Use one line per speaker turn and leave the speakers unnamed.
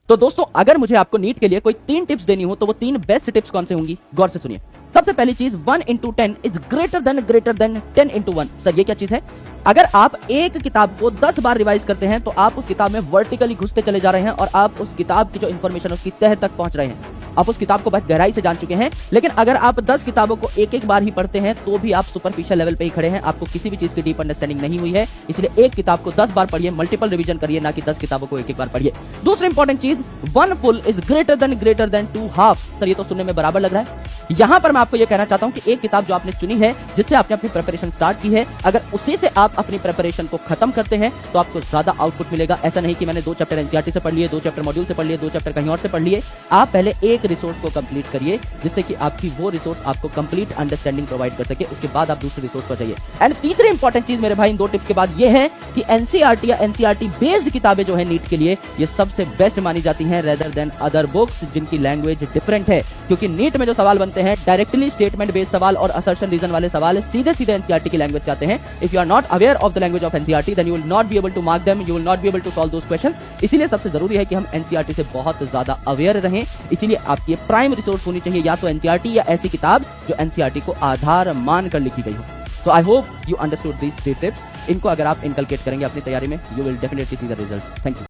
तो दोस्तों अगर मुझे आपको नीट के लिए कोई 3 टिप्स देनी हो तो वो 3 बेस्ट टिप्स कौन से होंगी, गौर से सुनिए। सबसे पहली चीज 1 into 10 is greater than 10 into 1। Sir ये क्या चीज है? अगर आप एक किताब को 10 बार रिवाइज करते हैं तो आप उस किताब में वर्टिकली घुसते चले जा रहे हैं और आप उस किताब की जो इन्फॉर्मेशन उसकी तह तक पहुंच रहे हैं। आप उस किताब को बहुत गहराई से जान चुके हैं। लेकिन अगर आप 10 किताबों को एक एक बार ही पढ़ते हैं तो भी आप सुपरफिशियल लेवल पे ही खड़े हैं, आपको किसी भी चीज की डीप अंडरस्टैंडिंग नहीं हुई है। इसलिए एक किताब को 10 बार पढ़िए, मल्टीपल रिवीजन करिए, ना कि 10 किताबों को एक एक बार पढ़िए। दूसरी इंपॉर्टेंट चीज 1 full is greater than 2 halves। Sir ये तो सुनने में बराबर लग रहा है। यहां पर मैं आपको यह कहना चाहता हूं कि एक किताब जो आपने चुनी है, जिससे आपने अपनी प्रिपरेशन स्टार्ट की है, अगर उसी से आप अपनी प्रिपरेशन को खत्म करते हैं तो आपको ज्यादा आउटपुट मिलेगा। ऐसा नहीं कि मैंने 2 चैप्टर एनसीईआरटी से पढ़ लिए, 2 चैप्टर मॉड्यूल से पढ़ लिए, 2 चैप्टर कहीं और से पढ़ लिए। आप पहले एक रिसोर्स को कंप्लीट करिए जिससे कि आपकी वो रिसोर्स आपको कंप्लीट अंडरस्टैंडिंग प्रोवाइड कर सके, उसके बाद आप दूसरे रिसोर्स पर जाइए। एंड तीसरी इंपॉर्टेंट चीज मेरे भाई इन 2 टिप्स के बाद ये है कि एनसीईआरटी या एनसीईआरटी बेस्ड किताबें जो है नीट के लिए, ये सबसे बेस्ट मानी जाती हैं रेदर देन अदर बुक्स जिनकी लैंग्वेज डिफरेंट है। क्योंकि नीट में जो सवाल बनते हैं डायरेक्टली स्टेटमेंट बेस्ड सवाल और असर्शन रीजन वाले सवाल सीधे एनसीईआरटी की लैंग्वेज से आते हैं। If you are not aware of the language of NCERT then you will not be able to mark them, you will not be able to solve those questions. इसीलिए सबसे जरूरी है कि हम एनसीईआरटी से बहुत ज्यादा अवेयर रहें। इसीलिए आपकी प्राइम रिसोर्स होनी चाहिए या तो एनसीईआरटी या ऐसी किताब जो एनसीईआरटी को आधार मानकर लिखी गई हो। So I hope you understood these 3 tips. इनको अगर आप इनकलकेट करेंगे अपनी तैयारी में, you will definitely see the results. Thank you.